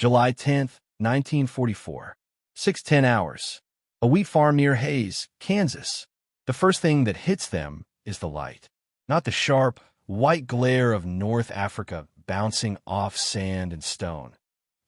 July 10th, 1944. 6:10 hours. A wheat farm near Hays, Kansas. The first thing that hits them is the light. Not the sharp, white glare of North Africa bouncing off sand and stone.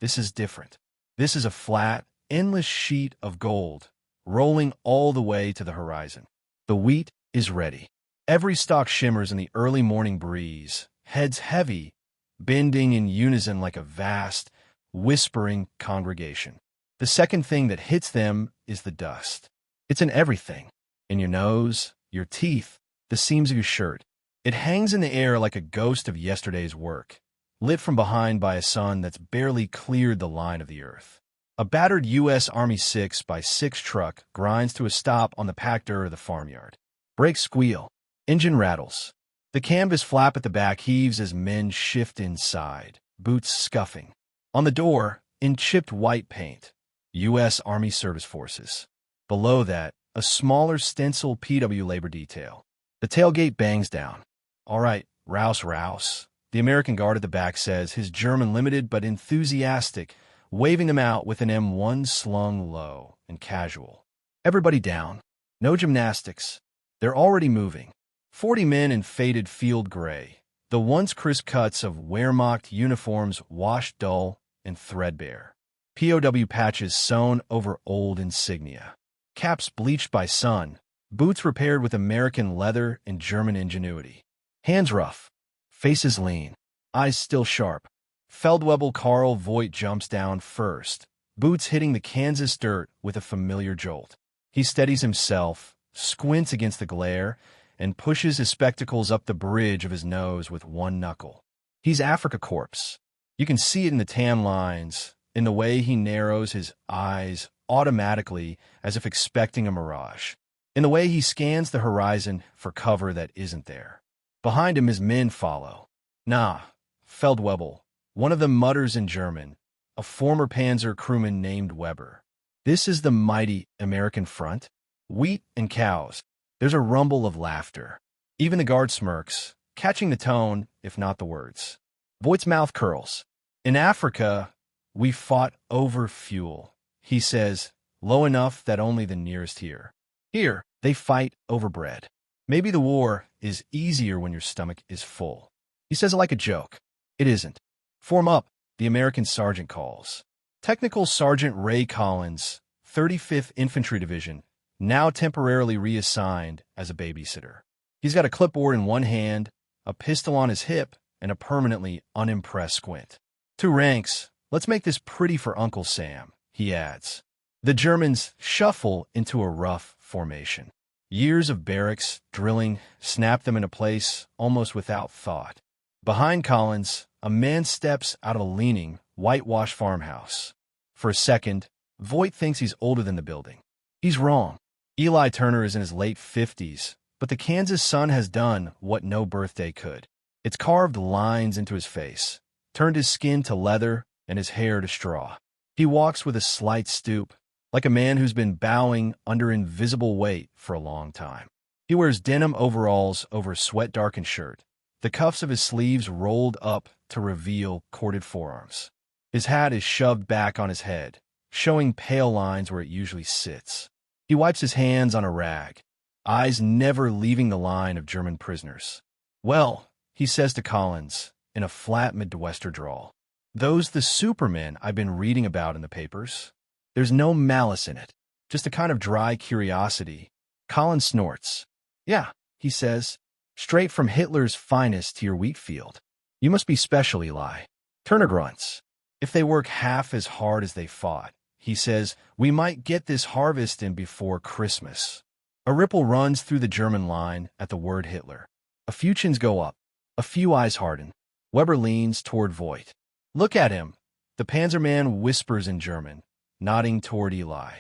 This is different. This is a flat, endless sheet of gold, rolling all the way to the horizon. The wheat is ready. Every stalk shimmers in the early morning breeze, heads heavy, bending in unison like a vast, whispering congregation. The second thing that hits them is the dust. It's in everything. In your nose, your teeth, the seams of your shirt. It hangs in the air like a ghost of yesterday's work, lit from behind by a sun that's barely cleared the line of the earth. A battered U.S. Army 6x6 truck grinds to a stop on the packed dirt of the farmyard. Brakes squeal. Engine rattles. The canvas flap at the back heaves as men shift inside, boots scuffing. On the door, in chipped white paint, U.S. Army Service Forces. Below that, a smaller stencil PW labor detail. The tailgate bangs down. All right, rouse, rouse. The American guard at the back says, his German limited but enthusiastic, waving them out with an M1 slung low and casual. Everybody down. No gymnastics. They're already moving. 40 men in faded field gray, the once crisp cuts of Wehrmacht uniforms washed dull and threadbare. POW patches sewn over old insignia. Caps bleached by sun, boots repaired with American leather and German ingenuity. Hands rough, faces lean, eyes still sharp. Feldwebel Karl Voigt jumps down first, boots hitting the Kansas dirt with a familiar jolt. He steadies himself, squints against the glare, and pushes his spectacles up the bridge of his nose with one knuckle. He's Africa Corpse. You can see it in the tan lines, in the way he narrows his eyes automatically as if expecting a mirage, in the way he scans the horizon for cover that isn't there. Behind him his men follow. Nah, Feldwebel. One of them mutters in German, a former Panzer crewman named Weber. This is the mighty American front? Wheat and cows. There's a rumble of laughter. Even the guard smirks, catching the tone, if not the words. Voigt's mouth curls. In Africa, we fought over fuel, he says, low enough that only the nearest hear. Here, they fight over bread. Maybe the war is easier when your stomach is full. He says it like a joke. It isn't. Form up, the American sergeant calls. Technical Sergeant Ray Collins, 35th Infantry Division, now temporarily reassigned as a babysitter. He's got a clipboard in one hand, a pistol on his hip, and a permanently unimpressed squint. 2 ranks. Let's make this pretty for Uncle Sam, he adds. The Germans shuffle into a rough formation. Years of barracks, drilling, snap them into place almost without thought. Behind Collins, a man steps out of a leaning, whitewashed farmhouse. For a second, Voigt thinks he's older than the building. He's wrong. Eli Turner is in his late 50s, but the Kansas sun has done what no birthday could. It's carved lines into his face, turned his skin to leather and his hair to straw. He walks with a slight stoop, like a man who's been bowing under invisible weight for a long time. He wears denim overalls over a sweat-darkened shirt, the cuffs of his sleeves rolled up to reveal corded forearms. His hat is shoved back on his head, showing pale lines where it usually sits. He wipes his hands on a rag, eyes never leaving the line of German prisoners. Well, he says to Collins, in a flat Midwestern drawl, those the supermen I've been reading about in the papers? There's no malice in it, just a kind of dry curiosity. Collins snorts. Yeah, he says, straight from Hitler's finest to your wheat field. You must be special, Eli. Turner grunts. If they work half as hard as they fought, he says, we might get this harvest in before Christmas. A ripple runs through the German line at the word Hitler. A few chins go up. A few eyes harden. Weber leans toward Voigt. Look at him. The Panzerman whispers in German, nodding toward Eli.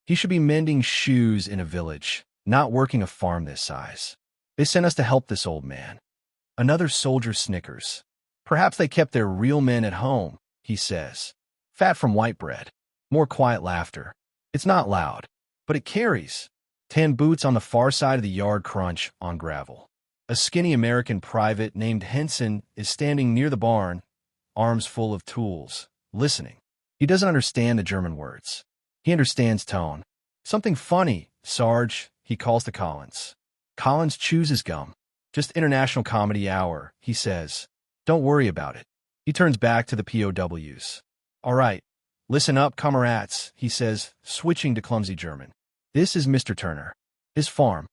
He should be mending shoes in a village, not working a farm this size. They sent us to help this old man. Another soldier snickers. Perhaps they kept their real men at home, he says. Fat from white bread. More quiet laughter. It's not loud, but it carries. 10 boots on the far side of the yard crunch on gravel. A skinny American private named Henson is standing near the barn, arms full of tools, listening. He doesn't understand the German words. He understands tone. Something funny, Sarge, he calls to Collins. Collins chews his gum. Just International Comedy Hour, he says. Don't worry about it. He turns back to the POWs. All right, listen up, comrades, he says, switching to clumsy German. This is Mr. Turner. His farm.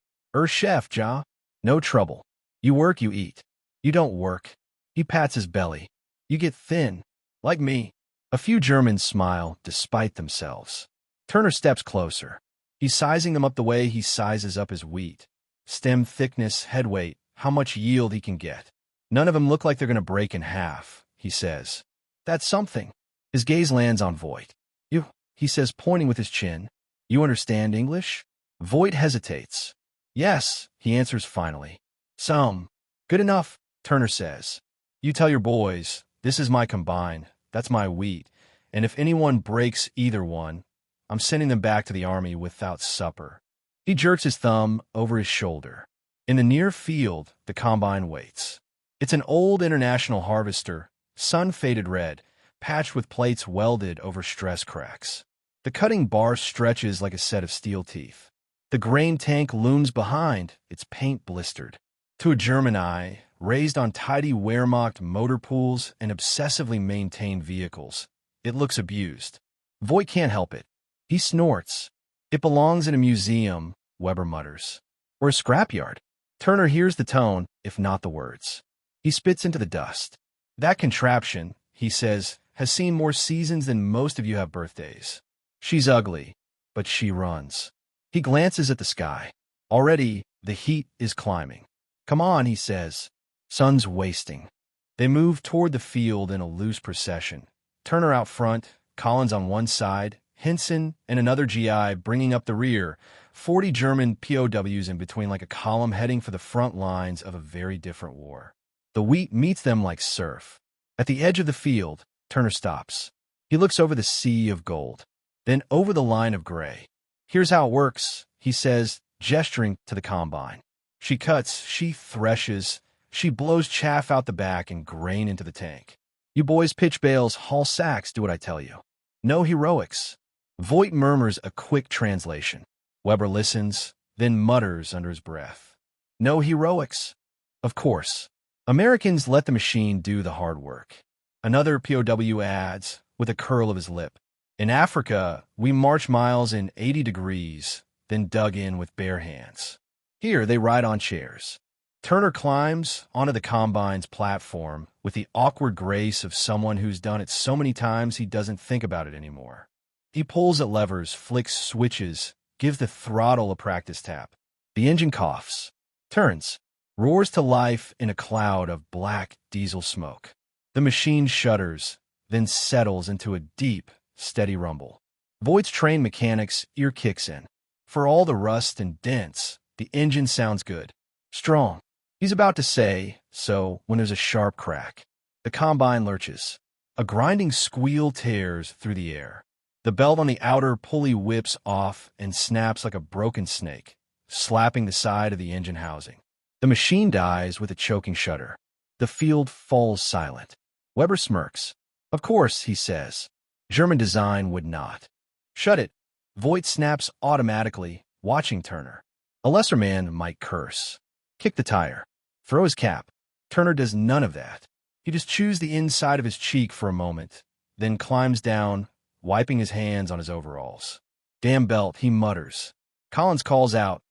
Chef, ja? No trouble. You work, you eat. You don't work. He pats his belly. You get thin. Like me. A few Germans smile, despite themselves. Turner steps closer. He's sizing them up the way he sizes up his wheat. Stem thickness, head weight, how much yield he can get. None of them look like they're going to break in half, he says. That's something. His gaze lands on Voigt. You, he says, pointing with his chin. You understand English? Voigt hesitates. Yes, he answers finally. Some. Good enough, Turner says. You tell your boys, this is my combine, that's my wheat, and if anyone breaks either one, I'm sending them back to the army without supper. He jerks his thumb over his shoulder. In the near field, the combine waits. It's an old International harvester, sun-faded red, patched with plates welded over stress cracks. The cutting bar stretches like a set of steel teeth. The grain tank looms behind, its paint blistered. To a German eye, raised on tidy Wehrmacht motor pools and obsessively maintained vehicles, it looks abused. Voigt can't help it. He snorts. It belongs in a museum, Weber mutters. Or a scrapyard. Turner hears the tone, if not the words. He spits into the dust. That contraption, he says, has seen more seasons than most of you have birthdays. She's ugly, but she runs. He glances at the sky. Already, the heat is climbing. Come on, he says. Sun's wasting. They move toward the field in a loose procession. Turner out front, Collins on one side, Hinson and another GI bringing up the rear, 40 German POWs in between like a column heading for the front lines of a very different war. The wheat meets them like surf. At the edge of the field, Turner stops. He looks over the sea of gold, then over the line of gray. Here's how it works, he says, gesturing to the combine. She cuts, she threshes, she blows chaff out the back and grain into the tank. You boys pitch bales, haul sacks, do what I tell you. No heroics. Voigt murmurs a quick translation. Weber listens, then mutters under his breath. No heroics. Of course. Americans let the machine do the hard work. Another POW adds, with a curl of his lip. In Africa, we march miles in 80 degrees, then dug in with bare hands. Here, they ride on chairs. Turner climbs onto the combine's platform with the awkward grace of someone who's done it so many times he doesn't think about it anymore. He pulls at levers, flicks switches, gives the throttle a practice tap. The engine coughs, turns, roars to life in a cloud of black diesel smoke. The machine shudders, then settles into a deep, steady rumble. Voigt's trained mechanic's ear kicks in. For all the rust and dents, the engine sounds good. Strong. He's about to say so when there's a sharp crack. The combine lurches. A grinding squeal tears through the air. The belt on the outer pulley whips off and snaps like a broken snake, slapping the side of the engine housing. The machine dies with a choking shudder. The field falls silent. Weber smirks. Of course, he says. German design would not. Shut it. Voigt snaps automatically, watching Turner. A lesser man might curse. Kick the tire. Throw his cap. Turner does none of that. He just chews the inside of his cheek for a moment, then climbs down, wiping his hands on his overalls. Damn belt, he mutters. Collins calls out,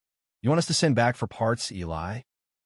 You want us to send back for parts, Eli?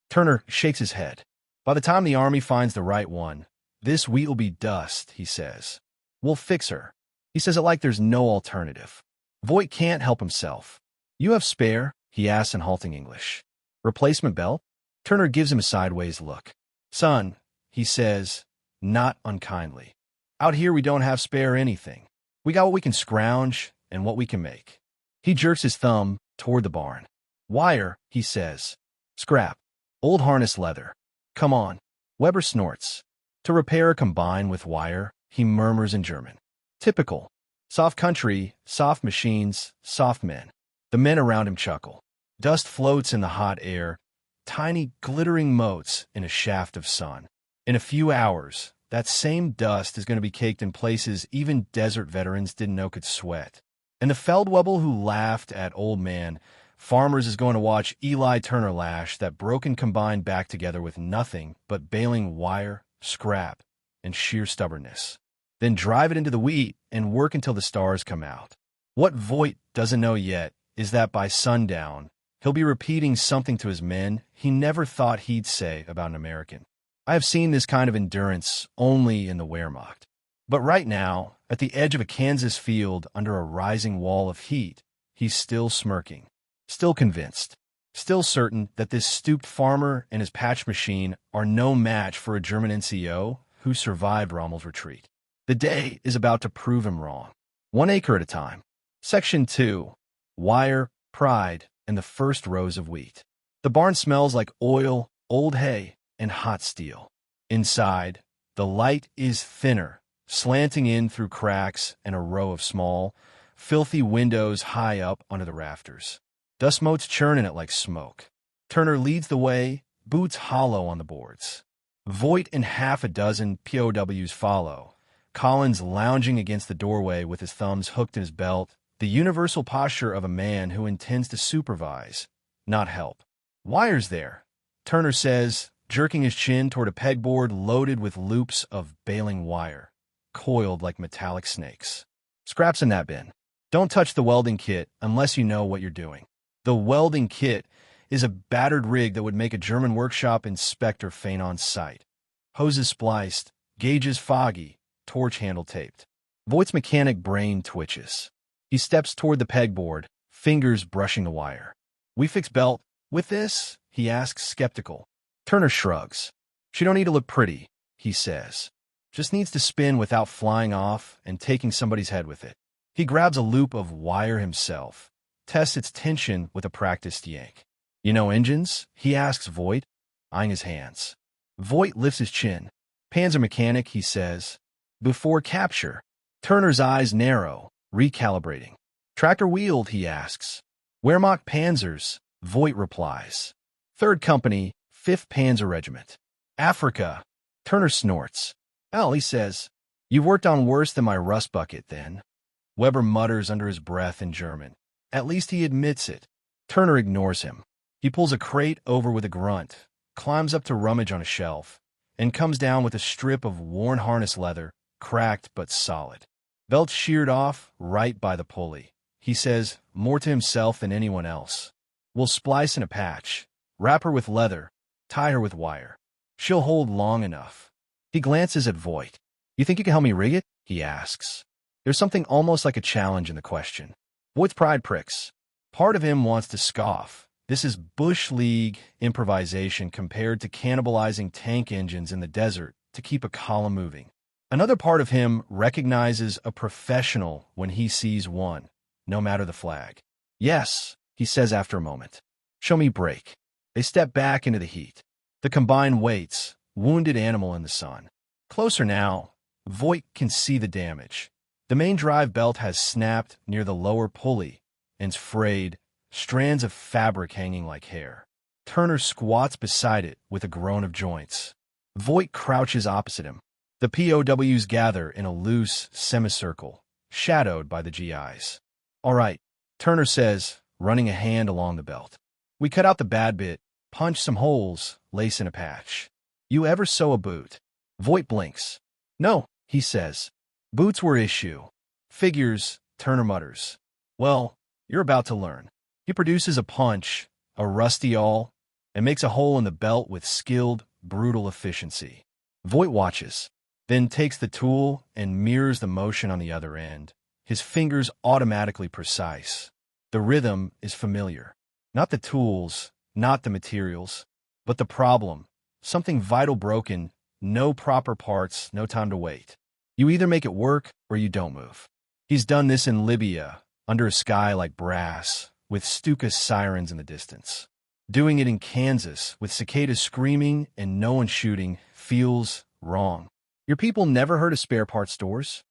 Turner shakes his head. By the time the army finds the right one, this wheat will be dust, he says. We'll fix her. He says it like there's no alternative. Voigt can't help himself. You have spare? He asks in halting English. Replacement belt? Turner gives him a sideways look. Son, he says, not unkindly. Out here we don't have spare anything. We got what we can scrounge and what we can make. He jerks his thumb toward the barn. Wire, he says. Scrap. Old harness leather. Come on. Weber snorts. To repair a combine with wire, he murmurs in German. Typical. Soft country, soft machines, soft men. The men around him chuckle. Dust floats in the hot air, tiny glittering motes in a shaft of sun. In a few hours, that same dust is going to be caked in places even desert veterans didn't know could sweat. And the Feldwebel who laughed at Old Man Farmers is going to watch Eli Turner lash that broken combine back together with nothing but baling wire, scrap, and sheer stubbornness. Then drive it into the wheat and work until the stars come out. What Voight doesn't know yet is that by sundown, he'll be repeating something to his men he never thought he'd say about an American. I have seen this kind of endurance only in the Wehrmacht. But right now, at the edge of a Kansas field under a rising wall of heat, he's still smirking, still convinced, still certain that this stooped farmer and his patch machine are no match for a German NCO who survived Rommel's retreat. The day is about to prove him wrong. 1 acre at a time. Section 2. Wire, pride, and the first rows of wheat. The barn smells like oil, old hay, and hot steel. Inside, the light is thinner, slanting in through cracks and a row of small, filthy windows high up under the rafters. Dust motes churn in it like smoke. Turner leads the way, boots hollow on the boards. Voight and half a dozen POWs follow, Collins lounging against the doorway with his thumbs hooked in his belt, the universal posture of a man who intends to supervise, not help. Wire's there, Turner says, jerking his chin toward a pegboard loaded with loops of baling wire, coiled like metallic snakes. Scraps in that bin. Don't touch the welding kit unless you know what you're doing. The welding kit is a battered rig that would make a German workshop inspector faint on sight. Hoses spliced, gauges foggy, torch handle taped. Voight's mechanic brain twitches. He steps toward the pegboard, fingers brushing the wire. We fix belt with this? He asks, skeptical. Turner shrugs. She don't need to look pretty, he says. Just needs to spin without flying off and taking somebody's head with it. He grabs a loop of wire himself, tests its tension with a practiced yank. You know engines? He asks Voight, eyeing his hands. Voight lifts his chin. Panzer mechanic, he says. Before capture. Turner's eyes narrow, recalibrating. Tractor wheeled, he asks. Wehrmacht Panzers, Voight replies. 3rd Company, 5th Panzer Regiment. Africa. Turner snorts. Well, he says, you've worked on worse than my rust bucket, then. Weber mutters under his breath in German. At least he admits it. Turner ignores him. He pulls a crate over with a grunt, climbs up to rummage on a shelf, and comes down with a strip of worn harness leather, cracked but solid. Belt sheared off right by the pulley. He says, more to himself than anyone else. We'll splice in a patch, wrap her with leather, tie her with wire. She'll hold long enough. He glances at Voight. You think you can help me rig it? He asks. There's something almost like a challenge in the question. Voight's pride pricks. Part of him wants to scoff. This is Bush League improvisation compared to cannibalizing tank engines in the desert to keep a column moving. Another part of him recognizes a professional when he sees one, no matter the flag. Yes, he says after a moment. Show me brake. They step back into the heat. The combine waits, wounded animal in the sun. Closer now, Voight can see the damage. The main drive belt has snapped near the lower pulley and's frayed, strands of fabric hanging like hair. Turner squats beside it with a groan of joints. Voight crouches opposite him. The POWs gather in a loose semicircle, shadowed by the GIs. All right, Turner says, running a hand along the belt. We cut out the bad bit, punch some holes, lace in a patch. You ever sew a boot? Voight blinks. No, he says. Boots were issue. Figures, Turner mutters. Well, you're about to learn. He produces a punch, a rusty awl, and makes a hole in the belt with skilled, brutal efficiency. Voight watches, then takes the tool and mirrors the motion on the other end, his fingers automatically precise. The rhythm is familiar. Not the tools, not the materials, but the problem. Something vital broken, no proper parts, no time to wait. You either make it work or you don't move. He's done this in Libya, under a sky like brass, with Stuka's sirens in the distance. Doing it in Kansas, with cicadas screaming and no one shooting, feels wrong. Your people never heard of spare parts stores?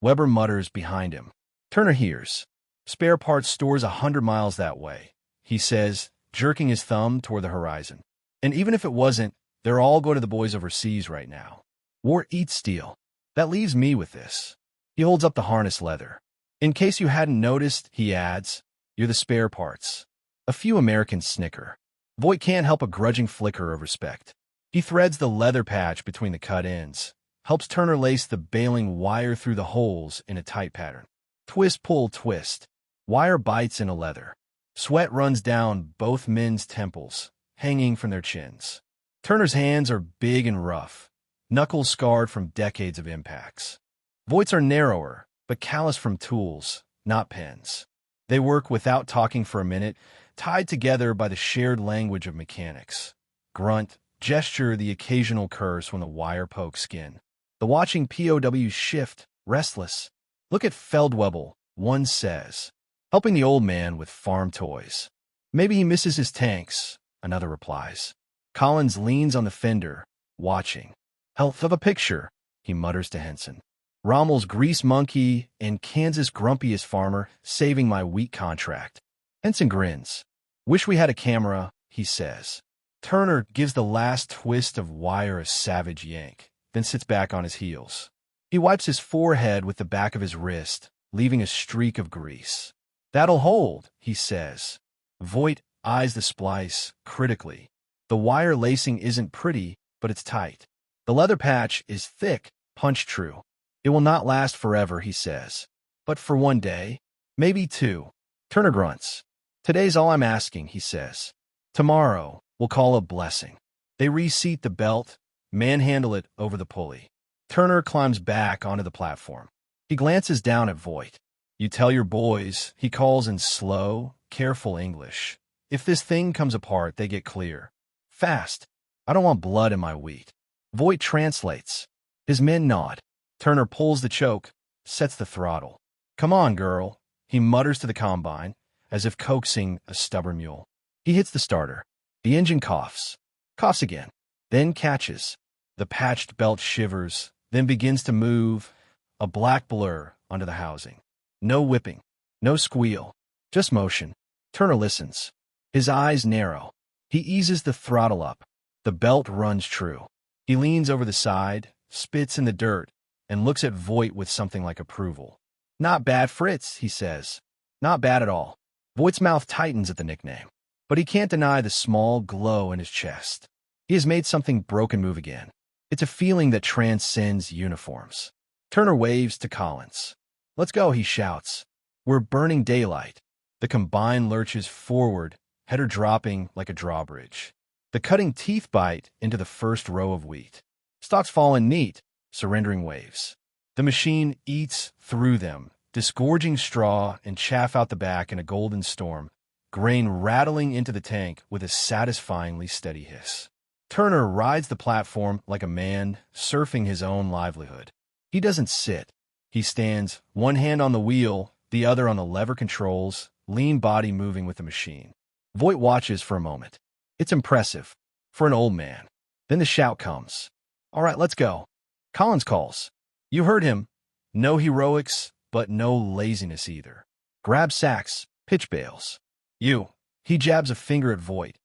Weber mutters behind him. Turner hears. Spare parts stores 100 miles that way, he says, jerking his thumb toward the horizon. And even if it wasn't, they're all going to the boys overseas right now. War eats steel. That leaves me with this. He holds up the harness leather. In case you hadn't noticed, he adds, you're the spare parts. A few Americans snicker. Voight can't help a grudging flicker of respect. He threads the leather patch between the cut ends, helps Turner lace the baling wire through the holes in a tight pattern. Twist, pull, twist. Wire bites into leather. Sweat runs down both men's temples, hanging from their chins. Turner's hands are big and rough, knuckles scarred from decades of impacts. Voight's are narrower, but calloused from tools, not pens. They work without talking for a minute, tied together by the shared language of mechanics. Grunt, gesture, the occasional curse when the wire pokes skin. The watching POWs shift, restless. Look at Feldwebel, one says, helping the old man with farm toys. Maybe he misses his tanks, another replies. Collins leans on the fender, watching. Health of a picture, he mutters to Henson. Rommel's grease monkey and Kansas' grumpiest farmer saving my wheat contract. Henson grins. Wish we had a camera, he says. Turner gives the last twist of wire a savage yank, then sits back on his heels. He wipes his forehead with the back of his wrist, leaving a streak of grease. That'll hold, he says. Voight eyes the splice critically. The wire lacing isn't pretty, but it's tight. The leather patch is thick, punch true. It will not last forever, he says. But for one day, maybe two. Turner grunts. Today's all I'm asking, he says. Tomorrow, we'll call a blessing. They reseat the belt, manhandle it over the pulley. Turner climbs back onto the platform. He glances down at Voight. You tell your boys, he calls in slow, careful English. If this thing comes apart, they get clear. Fast. I don't want blood in my wheat. Voight translates. His men nod. Turner pulls the choke, sets the throttle. Come on, girl, he mutters to the combine, as if coaxing a stubborn mule. He hits the starter. The engine coughs. Coughs again. Then catches. The patched belt shivers, then begins to move, a black blur onto the housing. No whipping. No squeal. Just motion. Turner listens. His eyes narrow. He eases the throttle up. The belt runs true. He leans over the side, spits in the dirt, and looks at Voight with something like approval. Not bad, Fritz, he says. Not bad at all. Voight's mouth tightens at the nickname, but he can't deny the small glow in his chest. He has made something broken move again. It's a feeling that transcends uniforms. Turner waves to Collins. Let's go, he shouts. We're burning daylight. The combine lurches forward, header dropping like a drawbridge. The cutting teeth bite into the first row of wheat. Stalks fall in neat, surrendering waves. The machine eats through them, disgorging straw and chaff out the back in a golden storm, grain rattling into the tank with a satisfyingly steady hiss. Turner rides the platform like a man surfing his own livelihood. He doesn't sit. He stands, one hand on the wheel, the other on the lever controls, lean body moving with the machine. Voight watches for a moment. It's impressive, for an old man. Then the shout comes. All right, let's go. Collins calls. You heard him. No heroics, but no laziness either. Grab sacks, pitch bales. You. He jabs a finger at Voight.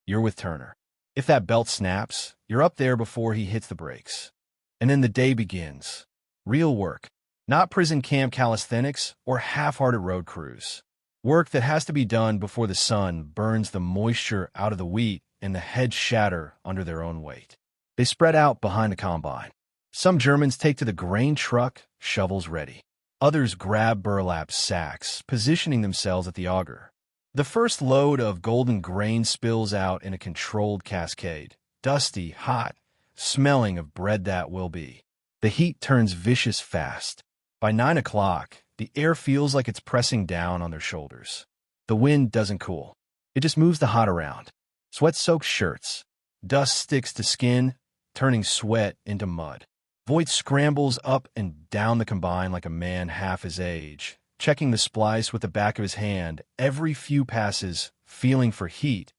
You're with Turner. If that belt snaps, you're up there before he hits the brakes. And then the day begins. Real work. Not prison camp calisthenics or half-hearted road crews. Work that has to be done before the sun burns the moisture out of the wheat and the heads shatter under their own weight. They spread out behind the combine. Some Germans take to the grain truck, shovels ready. Others grab burlap sacks, positioning themselves at the auger. The first load of golden grain spills out in a controlled cascade, dusty, hot, smelling of bread that will be. The heat turns vicious fast. By 9 o'clock, the air feels like it's pressing down on their shoulders. The wind doesn't cool. It just moves the hot around. Sweat-soaked shirts. Dust sticks to skin, turning sweat into mud. Voight scrambles up and down the combine like a man half his age, checking the splice with the back of his hand every few passes, feeling for heat,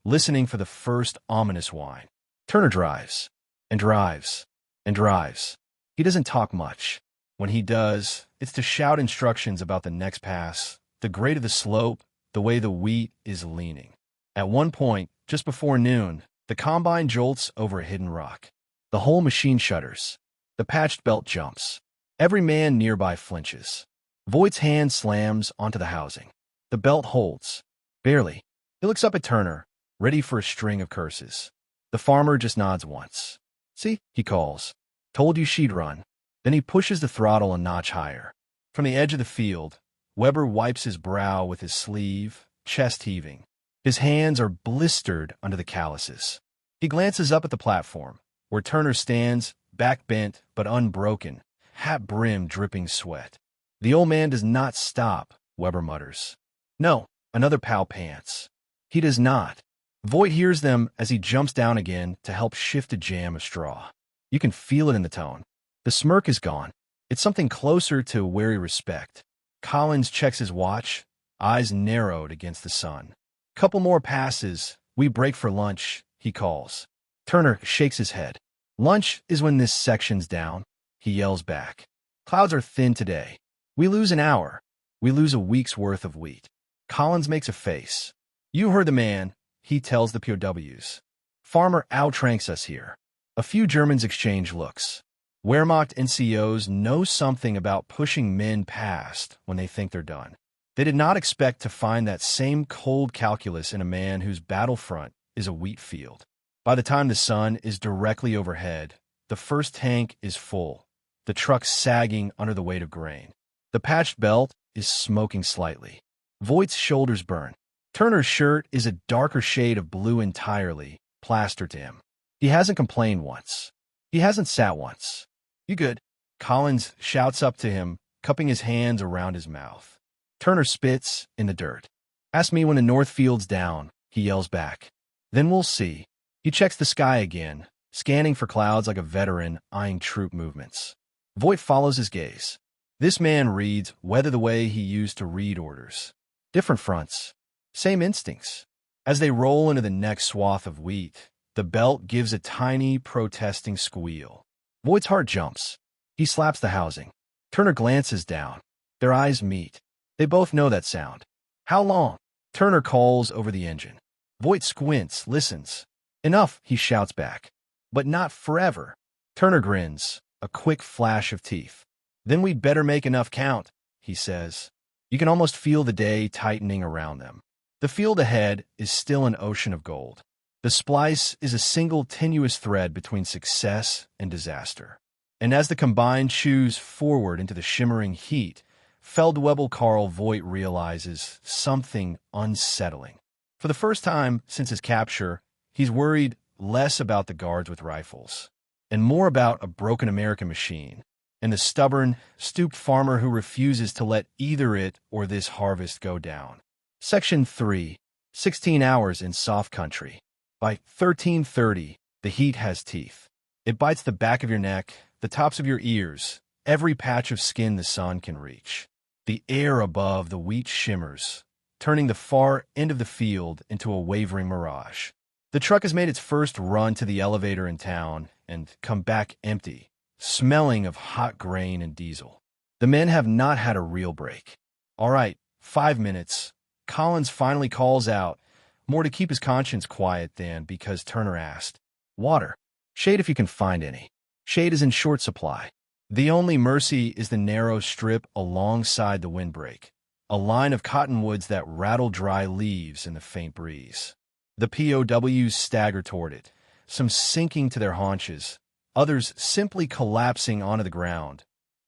listening for the first ominous whine. Turner drives, and drives, and drives. He doesn't talk much. When he does, it's to shout instructions about the next pass, the grade of the slope, the way the wheat is leaning. At one point, just before noon, the combine jolts over a hidden rock. The whole machine shudders. The patched belt jumps. Every man nearby flinches. Voight's hand slams onto the housing. The belt holds. Barely. He looks up at Turner, ready for a string of curses. The farmer just nods once. "See," he calls. "Told you she'd run." Then he pushes the throttle a notch higher. From the edge of the field, Weber wipes his brow with his sleeve, chest heaving. His hands are blistered under the calluses. He glances up at the platform, where Turner stands, back bent but unbroken, hat brim dripping sweat. "The old man does not stop," Weber mutters. "No, another POW pants." He does not. Voight hears them as he jumps down again to help shift a jam of straw. You can feel it in the tone. The smirk is gone. It's something closer to wary respect. Collins checks his watch, eyes narrowed against the sun. "Couple more passes. We break for lunch," he calls. Turner shakes his head. "Lunch is when this section's down," he yells back. "Clouds are thin today. We lose an hour. We lose a week's worth of wheat." Collins makes a face. "You heard the man," he tells the POWs. "Farmer outtranks us here." A few Germans exchange looks. Wehrmacht NCOs know something about pushing men past when they think they're done. They did not expect to find that same cold calculus in a man whose battlefront is a wheat field. By the time the sun is directly overhead, the first tank is full, the truck sagging under the weight of grain. The patched belt is smoking slightly. Voight's shoulders burn. Turner's shirt is a darker shade of blue entirely, plastered to him. He hasn't complained once. He hasn't sat once. "You good?" Collins shouts up to him, cupping his hands around his mouth. Turner spits in the dirt. "Ask me when the north field's down," he yells back. "Then we'll see." He checks the sky again, scanning for clouds like a veteran eyeing troop movements. Voight follows his gaze. This man reads weather the way he used to read orders. Different fronts. Same instincts. As they roll into the next swath of wheat, the belt gives a tiny, protesting squeal. Voight's heart jumps. He slaps the housing. Turner glances down. Their eyes meet. They both know that sound. "How long?" Turner calls over the engine. Voight squints, listens. "Enough," he shouts back. "But not forever." Turner grins, a quick flash of teeth. "Then we'd better make enough count," he says. You can almost feel the day tightening around them. The field ahead is still an ocean of gold. The splice is a single tenuous thread between success and disaster. And as the combine chews forward into the shimmering heat, Feldwebel Karl Voigt realizes something unsettling. For the first time since his capture, he's worried less about the guards with rifles, and more about a broken American machine, and the stubborn, stooped farmer who refuses to let either it or this harvest go down. Section 3, 16 hours in soft country. By 13:30, the heat has teeth. It bites the back of your neck, the tops of your ears, every patch of skin the sun can reach. The air above the wheat shimmers, turning the far end of the field into a wavering mirage. The truck has made its first run to the elevator in town and come back empty, smelling of hot grain and diesel. The men have not had a real break. "All right, 5 minutes." Collins finally calls out, more to keep his conscience quiet than because Turner asked. "Water. Shade if you can find any." Shade is in short supply. The only mercy is the narrow strip alongside the windbreak, a line of cottonwoods that rattle dry leaves in the faint breeze. The POWs stagger toward it, some sinking to their haunches, others simply collapsing onto the ground,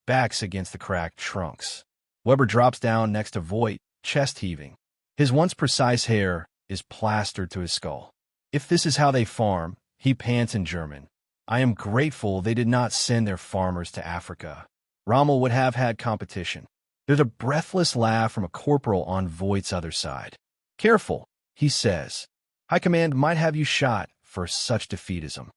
backs against the cracked trunks. Weber drops down next to Voigt, chest heaving. His once precise hair is plastered to his skull. "If this is how they farm," he pants in German, "I am grateful they did not send their farmers to Africa. Rommel would have had competition." There's a breathless laugh from a corporal on Voigt's other side. "Careful," he says. "High command might have you shot for such defeatism."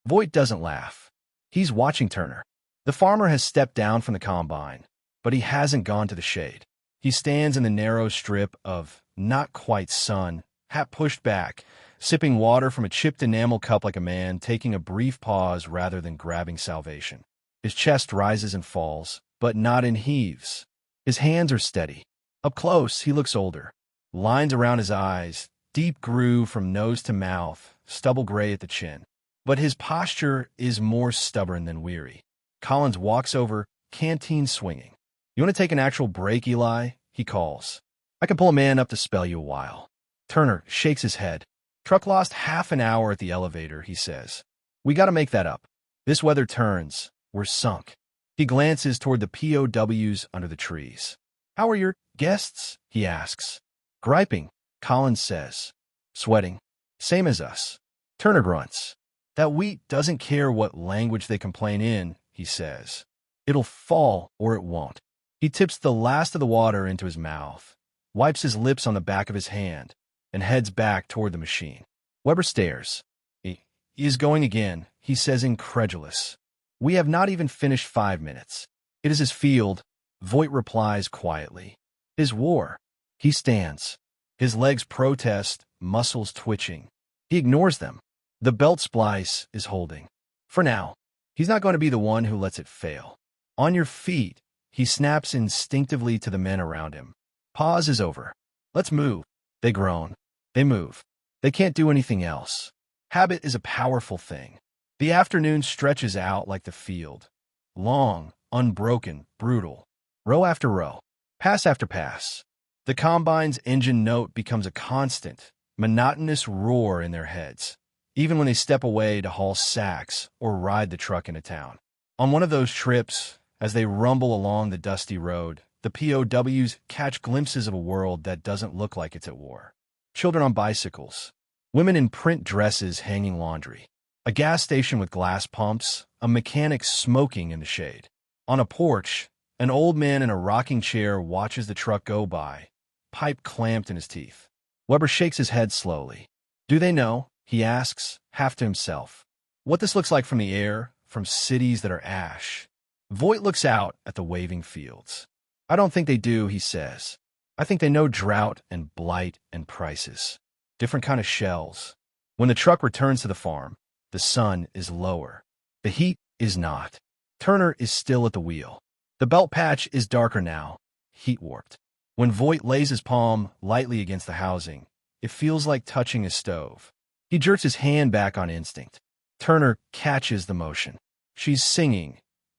Voigt doesn't laugh. He's watching Turner. The farmer has stepped down from the combine, but he hasn't gone to the shade. He stands in the narrow strip of not quite sun, hat pushed back, sipping water from a chipped enamel cup like a man taking a brief pause rather than grabbing salvation. His chest rises and falls, but not in heaves. His hands are steady. Up close, he looks older. Lines around his eyes, deep groove from nose to mouth, stubble gray at the chin. But his posture is more stubborn than weary. Collins walks over, canteen swinging. You want to take an actual break, Eli? He calls. I can pull a man up to spell you a while. Turner shakes his head. Truck lost half an hour at the elevator, he says. We got to make that up. This weather turns. We're sunk. He glances toward the POWs under the trees. How are your guests? He asks. Griping, Collins says. Sweating. Same as us. Turner grunts. That wheat doesn't care what language they complain in, he says. It'll fall or it won't. He tips the last of the water into his mouth, wipes his lips on the back of his hand, and heads back toward the machine. Weber stares. He is going again, he says, incredulous. We have not even finished 5 minutes. It is his field, Voight replies quietly. His war. He stands. His legs protest, muscles twitching. He ignores them. The belt splice is holding. For now, he's not going to be the one who lets it fail. On your feet, he snaps instinctively to the men around him. Pause is over. Let's move. They groan. They move. They can't do anything else. Habit is a powerful thing. The afternoon stretches out like the field. Long, unbroken, brutal. Row after row. Pass after pass. The combine's engine note becomes a constant, monotonous roar in their heads, even when they step away to haul sacks or ride the truck into town. On one of those trips, as they rumble along the dusty road, the POWs catch glimpses of a world that doesn't look like it's at war. Children on bicycles, women in print dresses hanging laundry, a gas station with glass pumps, a mechanic smoking in the shade. On a porch, an old man in a rocking chair watches the truck go by, pipe clamped in his teeth. Weber shakes his head slowly. Do they know, he asks, half to himself, what this looks like from the air, from cities that are ash? Voight looks out at the waving fields. I don't think they do, he says. I think they know drought and blight and prices. Different kind of shells. When the truck returns to the farm, the sun is lower. The heat is not. Turner is still at the wheel. The belt patch is darker now, heat-warped. When Voight lays his palm lightly against the housing, it feels like touching a stove. He jerks his hand back on instinct. Turner catches the motion. She's singing,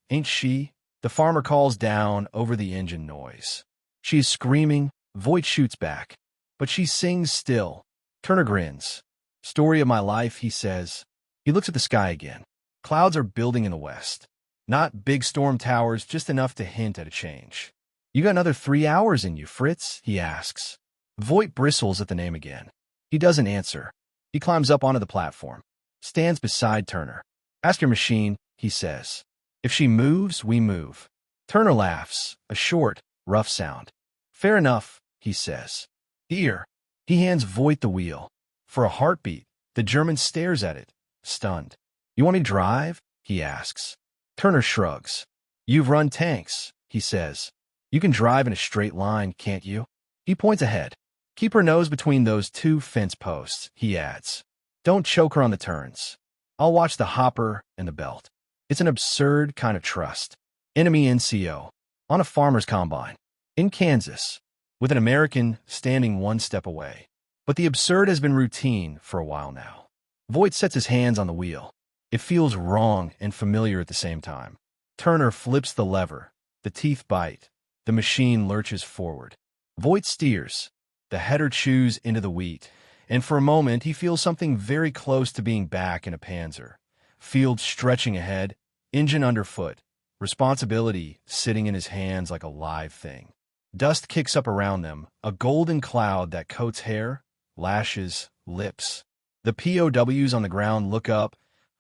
ain't she? The farmer calls down over the engine noise. She's screaming. Voight shoots back. But she sings still. Turner grins. Story of my life, he says. He looks at the sky again. Clouds are building in the west. Not big storm towers, just enough to hint at a change. You got another 3 hours in you, Fritz, he asks. Voight bristles at the name again. He doesn't answer. He climbs up onto the platform. Stands beside Turner. Ask your machine, he says. If she moves, we move. Turner laughs, a short, rough sound. Fair enough, he says. Here. He hands Voight the wheel. For a heartbeat, the German stares at it, stunned. You want me to drive? He asks. Turner shrugs. You've run tanks, he says. You can drive in a straight line, can't you? He points ahead. Keep her nose between those 2 fence posts, he adds. Don't choke her on the turns. I'll watch the hopper and the belt. It's an absurd kind of trust. Enemy NCO. On a farmer's combine. In Kansas. With an American standing 1 step away. But the absurd has been routine for a while now. Voight sets his hands on the wheel. It feels wrong and familiar at the same time. Turner flips the lever. The teeth bite. The machine lurches forward. Voight steers. The header chews into the wheat. And for a moment, he feels something very close to being back in a Panzer. Field stretching ahead. Engine underfoot. Responsibility sitting in his hands like a live thing. Dust kicks up around them, a golden cloud that coats hair, lashes, lips. The POWs on the ground look up,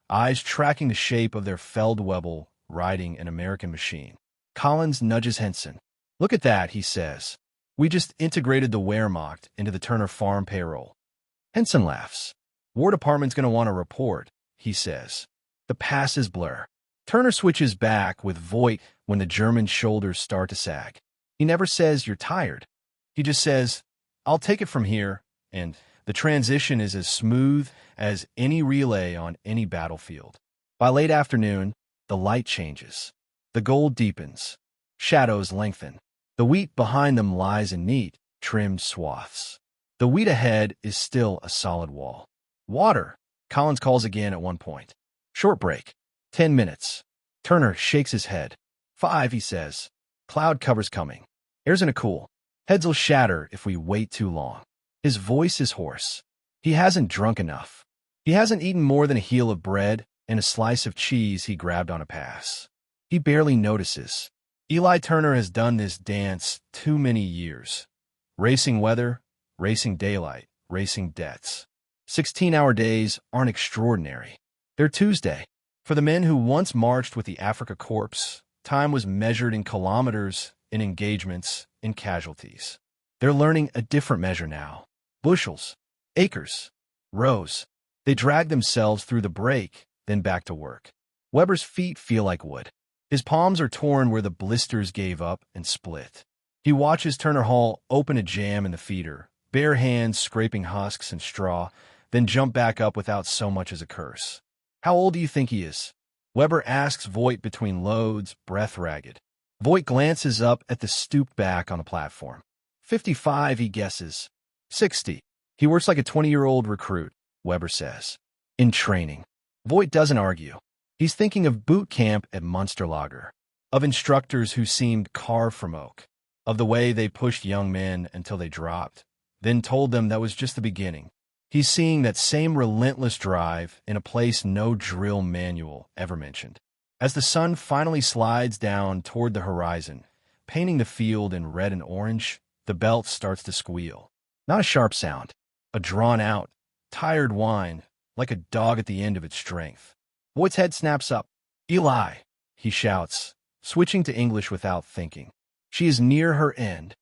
eyes tracking the shape of their Feldwebel riding an American machine. Collins nudges Henson. Look at that, he says. We just integrated the Wehrmacht into the Turner farm payroll. Henson laughs. War Department's going to want a report, he says. The passes blur. Turner switches back with Voight when the German's shoulders start to sag. He never says, you're tired. He just says, I'll take it from here, and the transition is as smooth as any relay on any battlefield. By late afternoon, the light changes. The gold deepens. Shadows lengthen. The wheat behind them lies in neat, trimmed swaths. The wheat ahead is still a solid wall. Water, Collins calls again at one point. Short break. 10 minutes. Turner shakes his head. 5, he says. Cloud cover's coming. Air's gonna cool. Heads'll shatter if we wait too long. His voice is hoarse. He hasn't drunk enough. He hasn't eaten more than a heel of bread and a slice of cheese he grabbed on a pass. He barely notices. Eli Turner has done this dance too many years. Racing weather, racing daylight, racing debts. 16-hour days aren't extraordinary. They're Tuesday. For the men who once marched with the Africa Corps, time was measured in kilometers, in engagements, in casualties. They're learning a different measure now. Bushels, acres, rows. They drag themselves through the break, then back to work. Weber's feet feel like wood. His palms are torn where the blisters gave up and split. He watches Turner Hall open a jam in the feeder, bare hands scraping husks and straw, then jump back up without so much as a curse. How old do you think he is? Weber asks Voigt between loads, breath ragged. Voigt glances up at the stooped back on the platform. 55, he guesses. 60. He works like a 20-year-old recruit, Weber says. In training. Voigt doesn't argue. He's thinking of boot camp at Munsterlager, of instructors who seemed carved from oak, of the way they pushed young men until they dropped, then told them that was just the beginning. He's seeing that same relentless drive in a place no drill manual ever mentioned. As the sun finally slides down toward the horizon, painting the field in red and orange, the belt starts to squeal. Not a sharp sound, a drawn-out, tired whine, like a dog at the end of its strength. Voigt's head snaps up. Eli, he shouts, switching to English without thinking. She is near her end.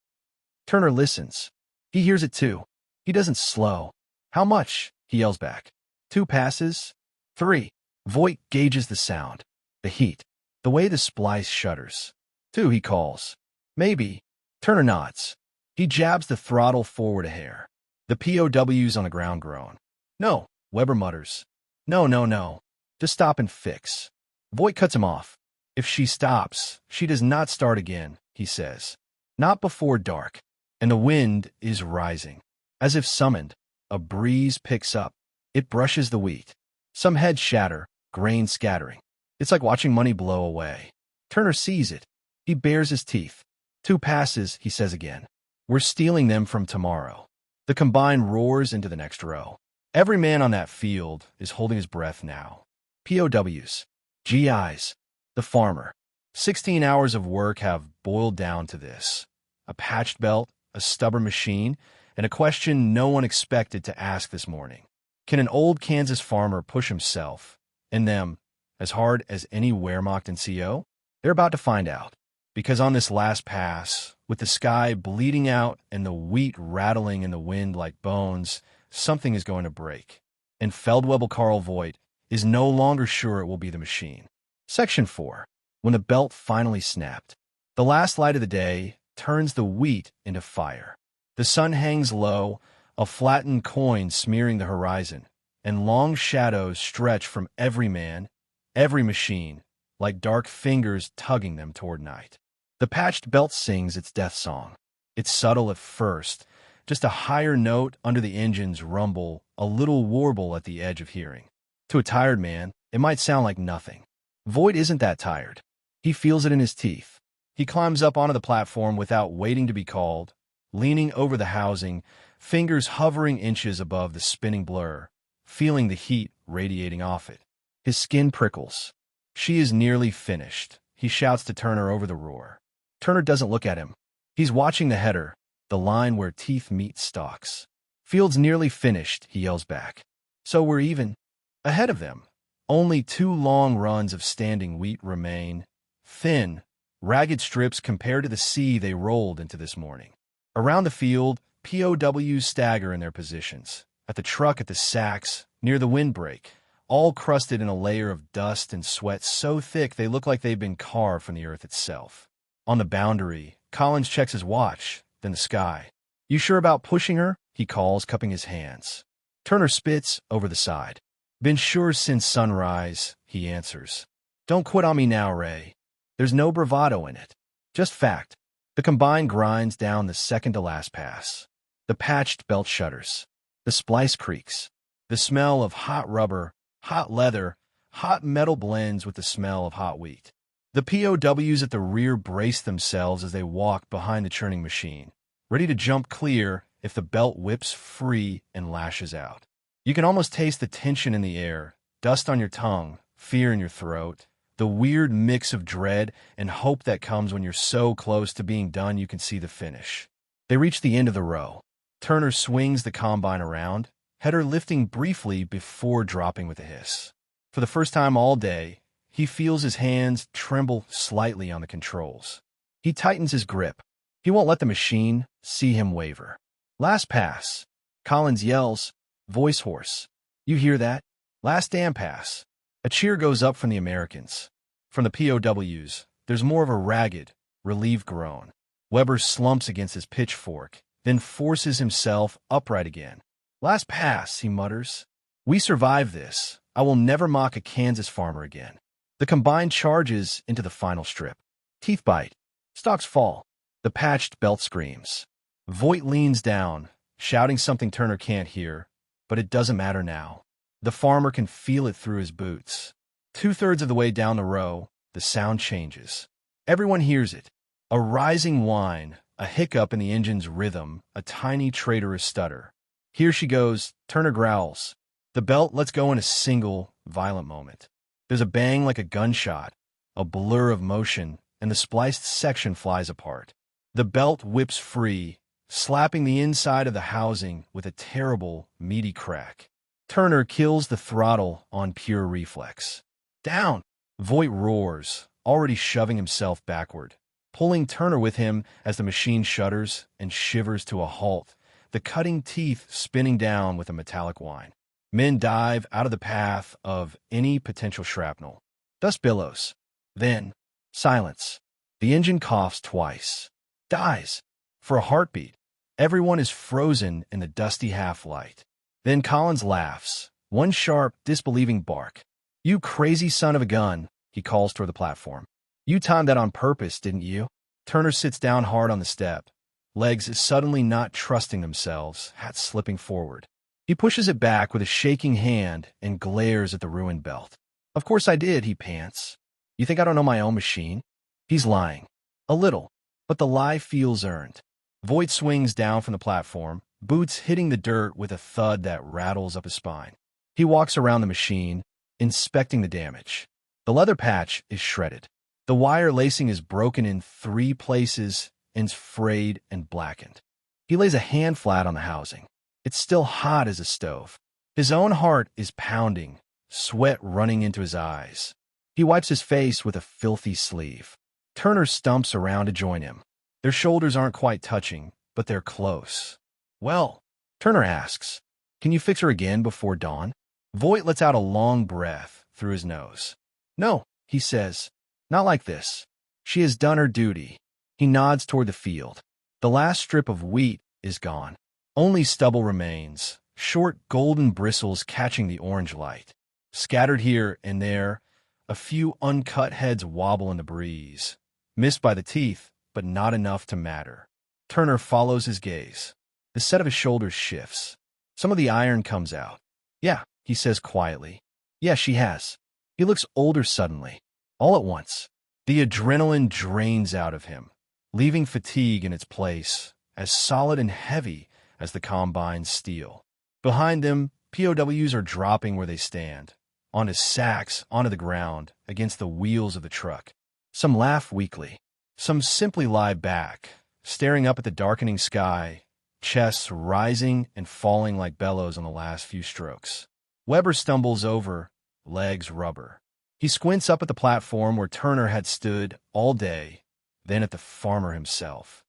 Turner listens. He hears it too. He doesn't slow. How much? He yells back. 2 passes? 3. Voigt gauges the sound, the heat, the way the splice shudders. 2, he calls. Maybe. Turner nods. He jabs the throttle forward a hair. The POWs on the ground groan. No, Weber mutters. No, no, no. Just stop and fix. Voigt cuts him off. If she stops, she does not start again, he says. Not before dark. And the wind is rising. As if summoned, a breeze picks up. It brushes the wheat. Some heads shatter, grain scattering. It's like watching money blow away. Turner sees it. He bares his teeth. 2 passes, he says again. We're stealing them from tomorrow. The combine roars into the next row. Every man on that field is holding his breath now. POWs, GIs, the farmer. 16 hours of work have boiled down to this. A patched belt, a stubborn machine, and a question no one expected to ask this morning. Can an old Kansas farmer push himself, and them, as hard as any Wehrmacht and CO? They're about to find out. Because on this last pass, with the sky bleeding out and the wheat rattling in the wind like bones, something is going to break. And Feldwebel Karl Voigt is no longer sure it will be the machine. Section 4. When the belt finally snapped. The last light of the day turns the wheat into fire. The sun hangs low, a flattened coin smearing the horizon, and long shadows stretch from every man, every machine, like dark fingers tugging them toward night. The patched belt sings its death song. It's subtle at first, just a higher note under the engine's rumble, a little warble at the edge of hearing. To a tired man, it might sound like nothing. Voigt isn't that tired. He feels it in his teeth. He climbs up onto the platform without waiting to be called, leaning over the housing, fingers hovering inches above the spinning blur, feeling the heat radiating off it. His skin prickles. She is nearly finished. He shouts to Turner over the roar. Turner doesn't look at him. He's watching the header, the line where teeth meet stalks. Field's nearly finished, he yells back. So we're even. Ahead of them, only 2 long runs of standing wheat remain, thin, ragged strips compared to the sea they rolled into this morning. Around the field, POWs stagger in their positions, at the truck at the sacks, near the windbreak, all crusted in a layer of dust and sweat so thick they look like they've been carved from the earth itself. On the boundary, Collins checks his watch, then the sky. You sure about pushing her? He calls, cupping his hands. Turner spits over the side. Been sure since sunrise, he answers. Don't quit on me now, Ray. There's no bravado in it. Just fact. The combine grinds down the second-to-last pass. The patched belt shudders. The splice creaks. The smell of hot rubber, hot leather, hot metal blends with the smell of hot wheat. The POWs at the rear brace themselves as they walk behind the churning machine, ready to jump clear if the belt whips free and lashes out. You can almost taste the tension in the air, dust on your tongue, fear in your throat, the weird mix of dread and hope that comes when you're so close to being done you can see the finish. They reach the end of the row. Turner swings the combine around, header lifting briefly before dropping with a hiss. For the first time all day, he feels his hands tremble slightly on the controls. He tightens his grip. He won't let the machine see him waver. Last pass. Collins yells, voice hoarse. You hear that? Last damn pass. A cheer goes up from the Americans. From the POWs, there's more of a ragged, relieved groan. Weber slumps against his pitchfork, then forces himself upright again. Last pass, he mutters. We survived this. I will never mock a Kansas farmer again. The combine charges into the final strip. Teeth bite. Stalks fall. The patched belt screams. Voight leans down, shouting something Turner can't hear, but it doesn't matter now. The farmer can feel it through his boots. 2/3 of the way down the row, the sound changes. Everyone hears it. A rising whine, a hiccup in the engine's rhythm, a tiny traitorous stutter. Here she goes, Turner growls. The belt lets go in a single, violent moment. There's a bang like a gunshot, a blur of motion, and the spliced section flies apart. The belt whips free, slapping the inside of the housing with a terrible, meaty crack. Turner kills the throttle on pure reflex. Down! Voight roars, already shoving himself backward, pulling Turner with him as the machine shudders and shivers to a halt, the cutting teeth spinning down with a metallic whine. Men dive out of the path of any potential shrapnel. Dust billows. Then, silence. The engine coughs twice. Dies. For a heartbeat. Everyone is frozen in the dusty half-light. Then Collins laughs. One sharp, disbelieving bark. You crazy son of a gun, he calls toward the platform. You timed that on purpose, didn't you? Turner sits down hard on the step, legs suddenly not trusting themselves, hat slipping forward. He pushes it back with a shaking hand and glares at the ruined belt. Of course I did, he pants. You think I don't know my own machine? He's lying. A little, but the lie feels earned. Voight swings down from the platform, boots hitting the dirt with a thud that rattles up his spine. He walks around the machine, inspecting the damage. The leather patch is shredded. The wire lacing is broken in 3 places, ends frayed and blackened. He lays a hand flat on the housing. It's still hot as a stove. His own heart is pounding, sweat running into his eyes. He wipes his face with a filthy sleeve. Turner stumps around to join him. Their shoulders aren't quite touching, but they're close. Well, Turner asks, can you fix her again before dawn? Voight lets out a long breath through his nose. No, he says, not like this. She has done her duty. He nods toward the field. The last strip of wheat is gone. Only stubble remains, short golden bristles catching the orange light. Scattered here and there, a few uncut heads wobble in the breeze. Missed by the teeth, but not enough to matter. Turner follows his gaze. The set of his shoulders shifts. Some of the iron comes out. Yeah, he says quietly. Yeah, she has. He looks older suddenly. All at once. The adrenaline drains out of him, leaving fatigue in its place, as solid and heavy as the combine's steel. Behind them, POWs are dropping where they stand, onto sacks, onto the ground, against the wheels of the truck. Some laugh weakly. Some simply lie back, staring up at the darkening sky, chests rising and falling like bellows on the last few strokes. Weber stumbles over, legs rubber. He squints up at the platform where Turner had stood all day, then at the farmer himself.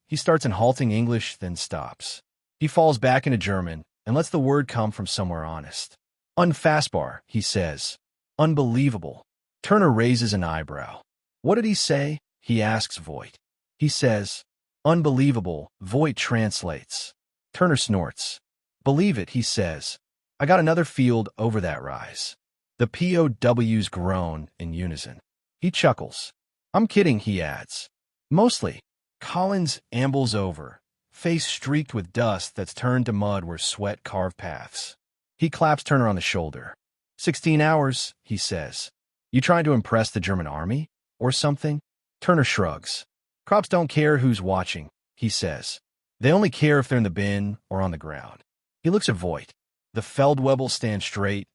He starts in halting English, then stops. He falls back into German and lets the word come from somewhere honest. Unfassbar, he says. Unbelievable. Turner raises an eyebrow. What did he say? He asks Voight. He says, unbelievable, Voight translates. Turner snorts. Believe it, he says. I got another field over that rise. The POWs groan in unison. He chuckles. I'm kidding, he adds. Mostly. Collins ambles over, face streaked with dust that's turned to mud where sweat carved paths. He claps Turner on the shoulder. 16 hours, he says. You trying to impress the German army? or something? Turner shrugs. Crops don't care who's watching, he says. They only care if they're in the bin or on the ground. He looks at Voigt. The Feldwebel stands straight,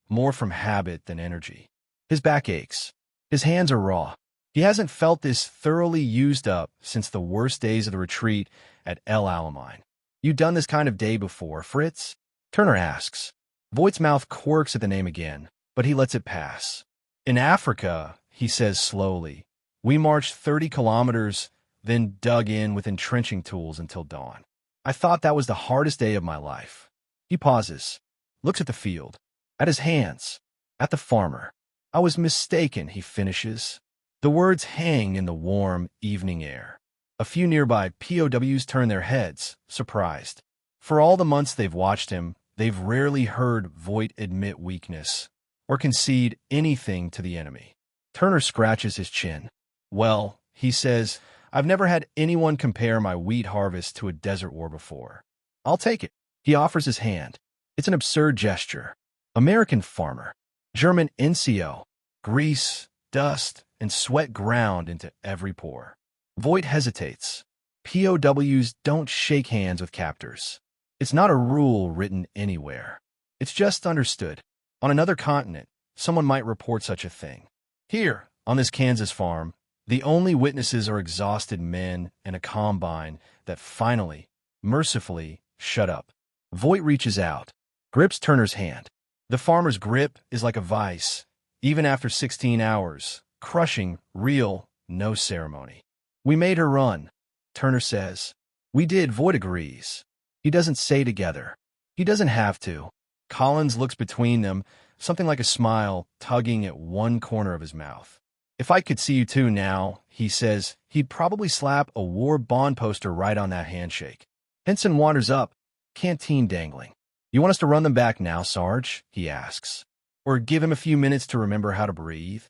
more from habit than energy. His back aches. His hands are raw. He hasn't felt this thoroughly used up since the worst days of the retreat at El Alamein. You done this kind of day before, Fritz? Turner asks. Voigt's mouth quirks at the name again, but he lets it pass. In Africa, he says slowly, we marched 30 kilometers, then dug in with entrenching tools until dawn. I thought that was the hardest day of my life. He pauses, looks at the field, at his hands, at the farmer. I was mistaken, he finishes. The words hang in the warm evening air. A few nearby POWs turn their heads, surprised. For all the months they've watched him, they've rarely heard Voigt admit weakness or concede anything to the enemy. Turner scratches his chin. Well, he says, I've never had anyone compare my wheat harvest to a desert war before. I'll take it. He offers his hand. It's an absurd gesture. American farmer. German NCO. Grease, dust, and sweat ground into every pore. Voigt hesitates. POWs don't shake hands with captors. It's not a rule written anywhere. It's just understood. On another continent, someone might report such a thing. Here, on this Kansas farm, the only witnesses are exhausted men and a combine that finally, mercifully, shut up. Voigt reaches out, grips Turner's hand. The farmer's grip is like a vice, even after 16 hours, crushing, real, no ceremony. We made her run, Turner says. We did, Voigt agrees. He doesn't say together. He doesn't have to. Collins looks between them, something like a smile tugging at one corner of his mouth. If I could see you two now, he says, he'd probably slap a war bond poster right on that handshake. Henson wanders up, canteen dangling. You want us to run them back now, Sarge? He asks. Or give him a few minutes to remember how to breathe?